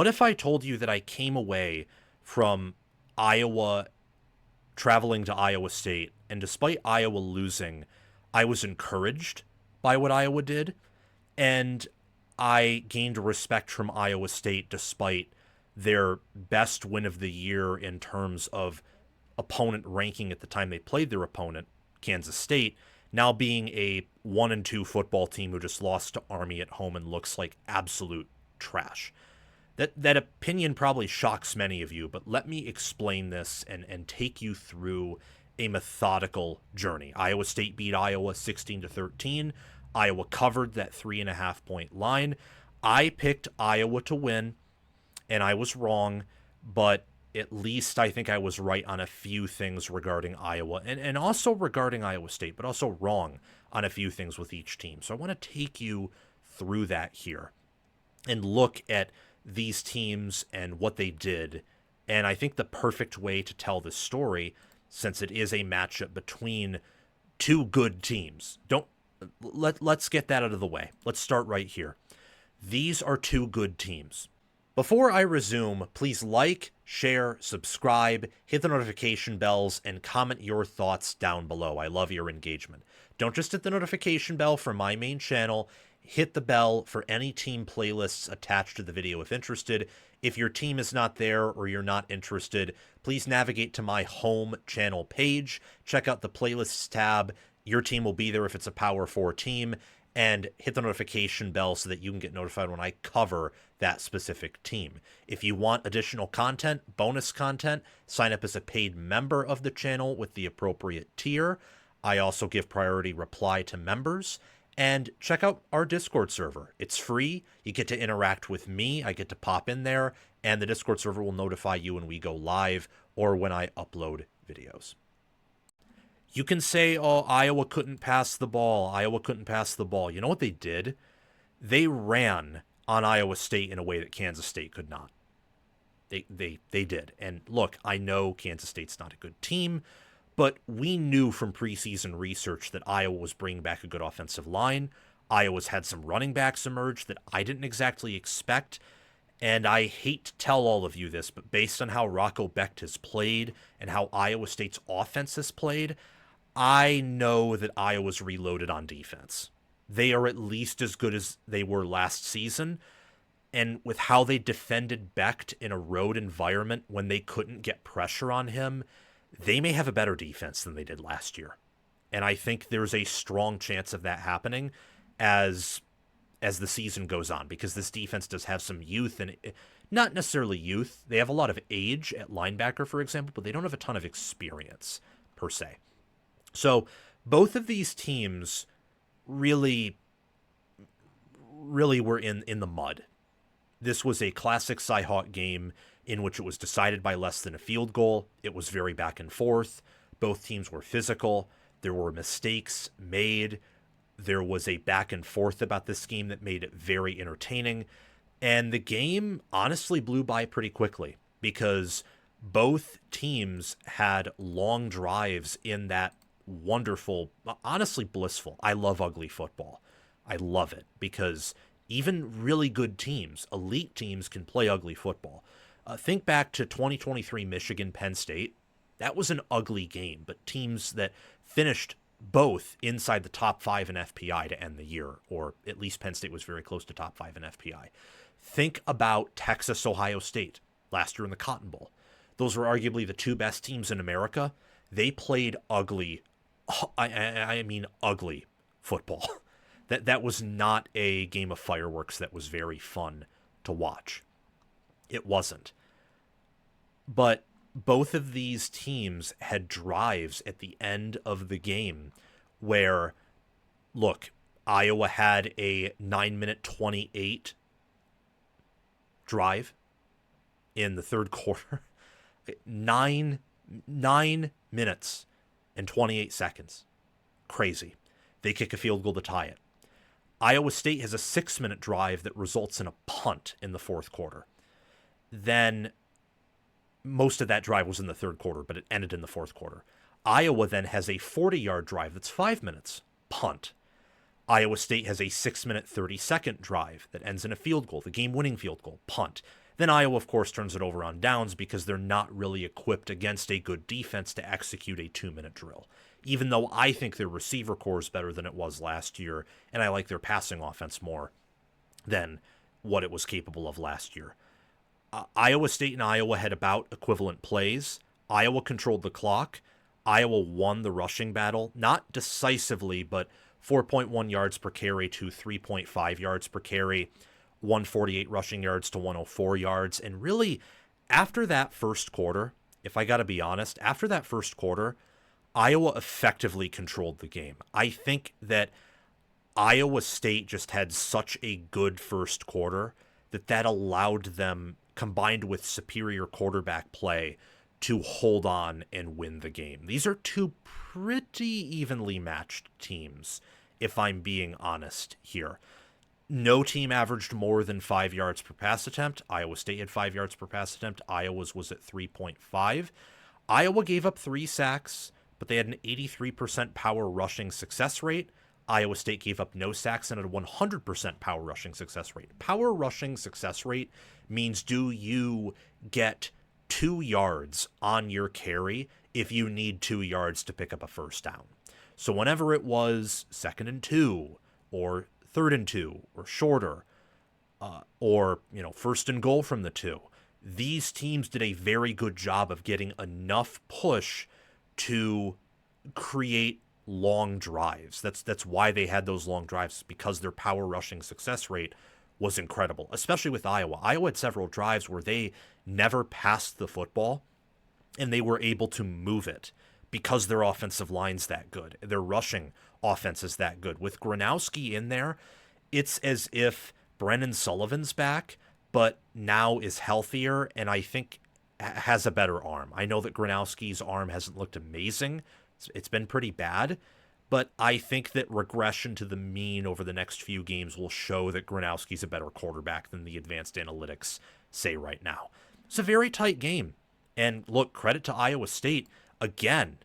What if I told you that I came away from Iowa, traveling to Iowa State, and despite Iowa losing, I was encouraged by what Iowa did, and I gained respect from Iowa State despite their best win of the year in terms of opponent ranking at the time they played their opponent, Kansas State, now being a 1-2 football team who just lost to Army at home and looks like absolute trash. That opinion probably shocks many of you, but let me explain this and take you through a methodical journey. Iowa State beat Iowa 16-13. Iowa covered that 3.5 point line. I picked Iowa to win, and I was wrong, but at least I think I was right on a few things regarding Iowa and also regarding Iowa State, but also wrong on a few things with each team. So I want to take you through that here and look at these teams and what they did. And I think the perfect way to tell this story, since it is a matchup between two good teams, let's get that out of the way. Let's start right here. These are two good teams. Before I resume, please like, share, subscribe, hit the notification bells, and comment your thoughts down below. I love your engagement. Don't just hit the notification bell for my main channel. Hit the bell for any team playlists attached to the video if interested. If your team is not there or you're not interested, please navigate to my home channel page. Check out the playlists tab. Your team will be there if it's a Power 4 team. And hit the notification bell so that you can get notified when I cover that specific team. If you want additional content, bonus content, sign up as a paid member of the channel with the appropriate tier. I also give priority reply to members. And check out our Discord server. It's free. You get to interact with me. I get to pop in there. And the Discord server will notify you when we go live or when I upload videos. You can say, oh, Iowa couldn't pass the ball. Iowa couldn't pass the ball. You know what they did? They ran on Iowa State in a way that Kansas State could not. They did. And look, I know Kansas State's not a good team, but we knew from preseason research that Iowa was bringing back a good offensive line. Iowa's had some running backs emerge that I didn't exactly expect. And I hate to tell all of you this, but based on how Rocco Becht has played and how Iowa State's offense has played, I know that Iowa's reloaded on defense. They are at least as good as they were last season. And with how they defended Becht in a road environment when they couldn't get pressure on him, they may have a better defense than they did last year. And I think there's a strong chance of that happening as the season goes on, because this defense does have some youth, and not necessarily youth. They have a lot of age at linebacker, for example, but they don't have a ton of experience per se. So both of these teams really were in the mud. This was a classic Cy-Hawk game in which it was decided by less than a field goal. It was very back and forth. Both teams were physical. There were mistakes made. There was a back and forth about this game that made it very entertaining. And the game honestly blew by pretty quickly because both teams had long drives in that wonderful, honestly blissful. I love ugly football. I love it because even really good teams, elite teams, can play ugly football. Think back to 2023 Michigan Penn State. That was an ugly game, but teams that finished both inside the top 5 in FPI to end the year, or at least Penn State was very close to top 5 in FPI. Think about Texas, Ohio State last year in the Cotton Bowl. Those were arguably the two best teams in America. They played ugly, I mean ugly football. That was not a game of fireworks that was very fun to watch. It wasn't. But both of these teams had drives at the end of the game where, look, Iowa had a 9-minute 28 drive in the third quarter. 9 minutes and 28 seconds. Crazy. They kick a field goal to tie it. Iowa State has a 6-minute drive that results in a punt in the fourth quarter. Then most of that drive was in the third quarter, but it ended in the fourth quarter. Iowa then has a 40-yard drive that's 5 minutes, punt. Iowa State has a 6-minute 30-second drive that ends in a field goal, the game-winning field goal, punt. Then Iowa, of course, turns it over on downs because they're not really equipped against a good defense to execute a 2-minute drill. Even though I think their receiver core is better than it was last year, and I like their passing offense more than what it was capable of last year. Iowa State and Iowa had about equivalent plays. Iowa controlled the clock. Iowa won the rushing battle, not decisively, but 4.1 yards per carry to 3.5 yards per carry, 148 rushing yards to 104 yards. And really, after that first quarter, if I got to be honest, after that first quarter, Iowa effectively controlled the game. I think that Iowa State just had such a good first quarter that allowed them, combined with superior quarterback play, to hold on and win the game. These are two pretty evenly matched teams, if I'm being honest here. No team averaged more than 5 yards per pass attempt. Iowa State had 5 yards per pass attempt. Iowa's was at 3.5. Iowa gave up 3 sacks, but they had an 83% power rushing success rate. Iowa State gave up no sacks and had a 100% power rushing success rate. Power rushing success rate means, do you get 2 yards on your carry if you need 2 yards to pick up a first down? So whenever it was 2nd and 2 or 3rd and 2 or shorter, or 1st and goal from the 2, these teams did a very good job of getting enough push to create long drives. That's why they had those long drives, because their power rushing success rate was incredible, especially with Iowa. Iowa had several drives where they never passed the football and they were able to move it because their offensive line's that good. Their rushing offense is that good. With Gronowski in there, it's as if Brennan Sullivan's back, but now is healthier and I think has a better arm. I know that Gronowski's arm hasn't looked amazing. It's been pretty bad, but I think that regression to the mean over the next few games will show that Gronowski's a better quarterback than the advanced analytics say right now. It's a very tight game. And look, credit to Iowa State again.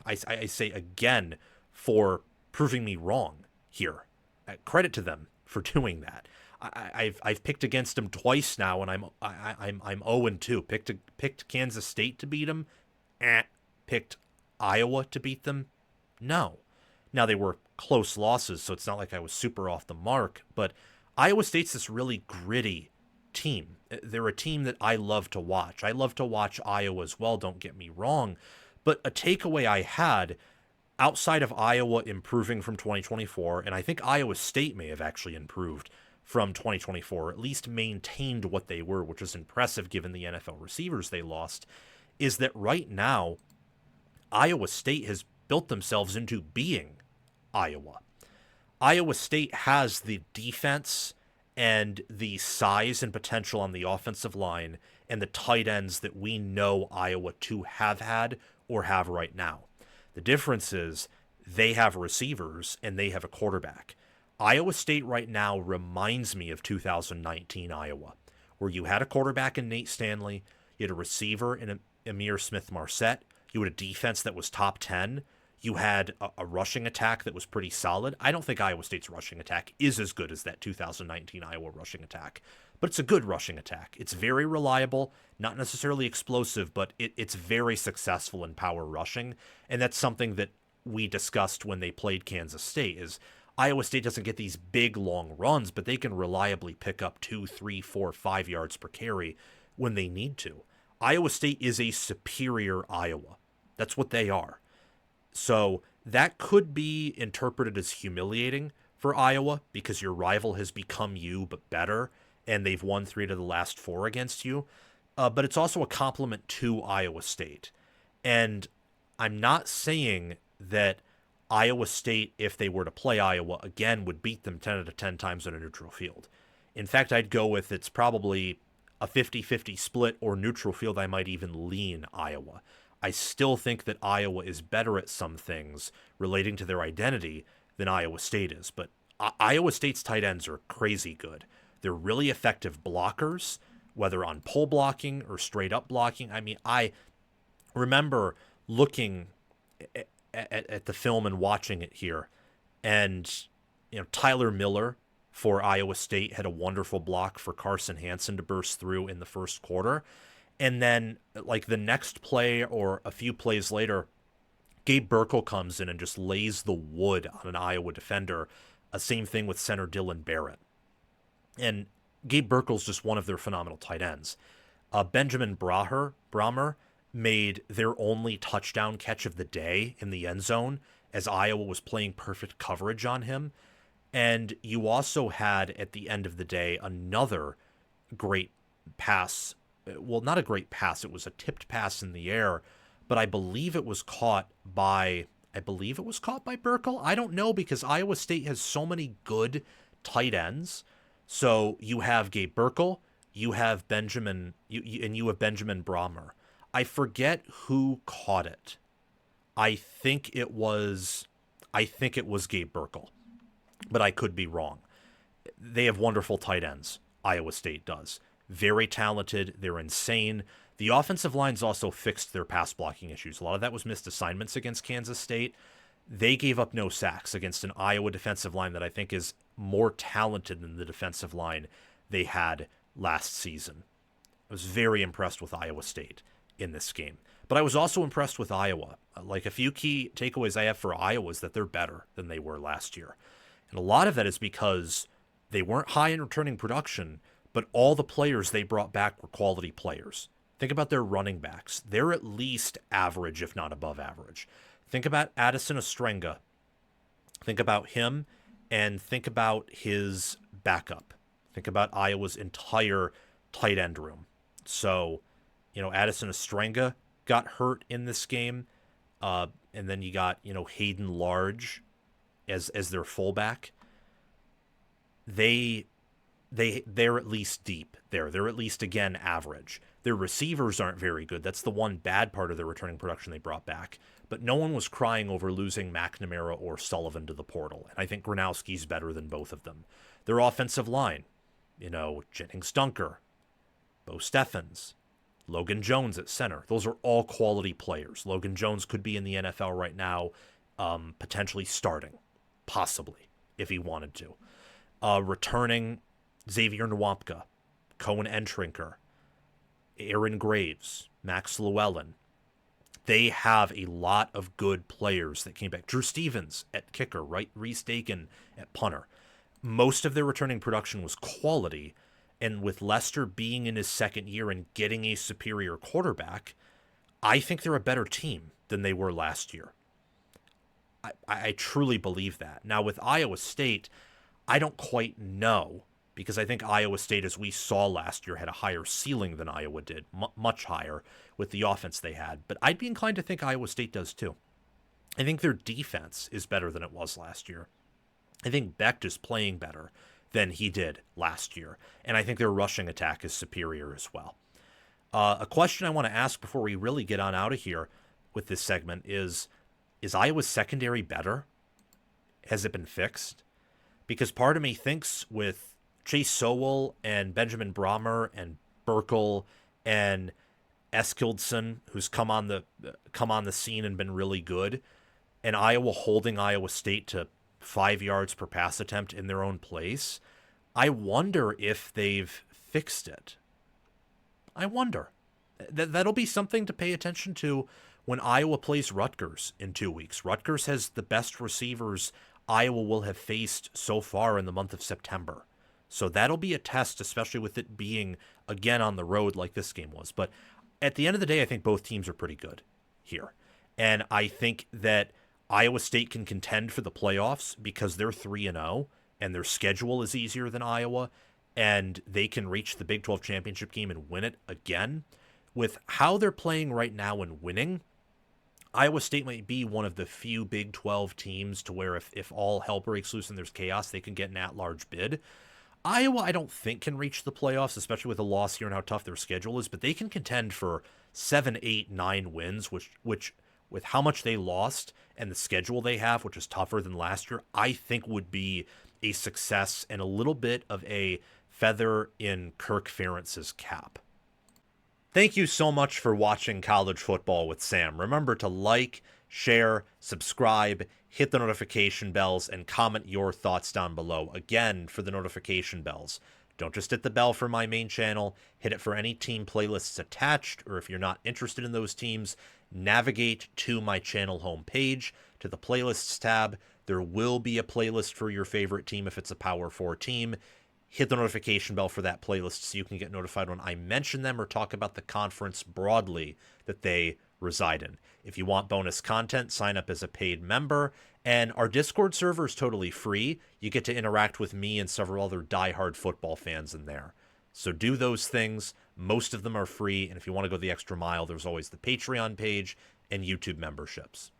I say again for proving me wrong here. Credit to them for doing that. I've picked against them twice now, and I'm 0-2. Picked Kansas State to beat them. Picked Iowa to beat them. No. Now they were close losses, so it's not like I was super off the mark. But Iowa State's this really gritty team. They're a team that I love to watch. I love to watch Iowa as well. Don't get me wrong. But a takeaway I had, outside of Iowa improving from 2024, and I think Iowa State may have actually improved from 2024, at least maintained what they were, which is impressive given the NFL receivers they lost, is that right now, Iowa State has built themselves into being Iowa. Iowa State has the defense and the size and potential on the offensive line and the tight ends that we know Iowa to have had or have right now. The difference is they have receivers and they have a quarterback. Iowa State right now reminds me of 2019 Iowa, where you had a quarterback in Nate Stanley, you had a receiver in Amir Smith-Marset, you had a defense that was top 10, you had a rushing attack that was pretty solid. I don't think Iowa State's rushing attack is as good as that 2019 Iowa rushing attack, but it's a good rushing attack. It's very reliable, not necessarily explosive, but it's very successful in power rushing, and that's something that we discussed when they played Kansas State, is Iowa State doesn't get these big, long runs, but they can reliably pick up 2, 3, 4, 5 yards per carry when they need to. Iowa State is a superior Iowa. That's what they are. So that could be interpreted as humiliating for Iowa because your rival has become you, but better, and they've won 3 to the last 4 against you. But it's also a compliment to Iowa State. And I'm not saying that Iowa State, if they were to play Iowa again, would beat them 10 out of 10 times on a neutral field. In fact, I'd go with it's probably a 50-50 split, or neutral field, I might even lean Iowa. I still think that Iowa is better at some things relating to their identity than Iowa State is. But Iowa State's tight ends are crazy good. They're really effective blockers, whether on pull blocking or straight up blocking. I mean, I remember looking at the film and watching it here, and Tyler Miller for Iowa State had a wonderful block for Carson Hansen to burst through in the first quarter. And then, like, the next play or a few plays later, Gabe Burkle comes in and just lays the wood on an Iowa defender. Same thing with center Dylan Barrett. And Gabe Burkle's just one of their phenomenal tight ends. Benjamin Brahmer made their only touchdown catch of the day in the end zone as Iowa was playing perfect coverage on him. And you also had, at the end of the day, another great pass. Well, not a great pass. It was a tipped pass in the air, but I believe it was caught by Burkle. I don't know, because Iowa State has so many good tight ends. So you have Gabe Burkle, you have Benjamin Brahmer. I forget who caught it. I think it was Gabe Burkle, but I could be wrong. They have wonderful tight ends. Iowa State does. Very talented. They're insane. The offensive line's also fixed their pass blocking issues. A lot of that was missed assignments against Kansas State. They gave up no sacks against an Iowa defensive line that I think is more talented than the defensive line they had last season. I was very impressed with Iowa State in this game. But I was also impressed with Iowa. Like, a few key takeaways I have for Iowa is that they're better than they were last year. And a lot of that is because they weren't high in returning production, but all the players they brought back were quality players. Think about their running backs. They're at least average, if not above average. Think about Addison Ostrenga. Think about him, and think about his backup. Think about Iowa's entire tight end room. So, Addison Ostrenga got hurt in this game, and then you got, Hayden Large as their fullback. They're at least deep there. They're at least, again, average. Their receivers aren't very good. That's the one bad part of their returning production they brought back. But no one was crying over losing McNamara or Sullivan to the portal. And I think Gronowski's better than both of them. Their offensive line, Jennings Dunker, Bo Steffens, Logan Jones at center. Those are all quality players. Logan Jones could be in the NFL right now, potentially starting, possibly, if he wanted to. Returning Xavier Nwampka, Cohen Entrinker, Aaron Graves, Max Llewellyn. They have a lot of good players that came back. Drew Stevens at kicker, right? Reese Dakin at punter. Most of their returning production was quality, and with Lester being in his second year and getting a superior quarterback, I think they're a better team than they were last year. I truly believe that. Now, with Iowa State, I don't quite know, because I think Iowa State, as we saw last year, had a higher ceiling than Iowa did, much higher with the offense they had. But I'd be inclined to think Iowa State does too. I think their defense is better than it was last year. I think Becht is playing better than he did last year. And I think their rushing attack is superior as well. A question I want to ask before we really get on out of here with this segment is Iowa's secondary better? Has it been fixed? Because part of me thinks with Chase Sowell and Benjamin Brahmer and Burkle and Eskildson, who's come on the scene and been really good, and Iowa holding Iowa State to 5 yards per pass attempt in their own place, I wonder if they've fixed it. I wonder. That'll be something to pay attention to when Iowa plays Rutgers in 2 weeks. Rutgers has the best receivers Iowa will have faced so far in the month of September. So that'll be a test, especially with it being, again, on the road like this game was. But at the end of the day, I think both teams are pretty good here. And I think that Iowa State can contend for the playoffs because they're 3-0 and their schedule is easier than Iowa, and they can reach the Big 12 championship game and win it again. With how they're playing right now and winning, Iowa State might be one of the few Big 12 teams to where if all hell breaks loose and there's chaos, they can get an at-large bid. Iowa, I don't think, can reach the playoffs, especially with a loss here and how tough their schedule is, but they can contend for 7, 8, 9 wins, which with how much they lost and the schedule they have, which is tougher than last year, I think would be a success and a little bit of a feather in Kirk Ferentz's cap. Thank you so much for watching College Football with Sam. Remember to like, share, subscribe, hit the notification bells, and comment your thoughts down below. Again, for the notification bells, don't just hit the bell for my main channel, hit it for any team playlists attached, or if you're not interested in those teams, navigate to my channel homepage, to the playlists tab. There will be a playlist for your favorite team if it's a Power 4 team. Hit the notification bell for that playlist so you can get notified when I mention them or talk about the conference broadly that they reside in. If you want bonus content, sign up as a paid member. And our Discord server is totally free. You get to interact with me and several other diehard football fans in there. So do those things. Most of them are free. And if you want to go the extra mile, there's always the Patreon page and YouTube memberships.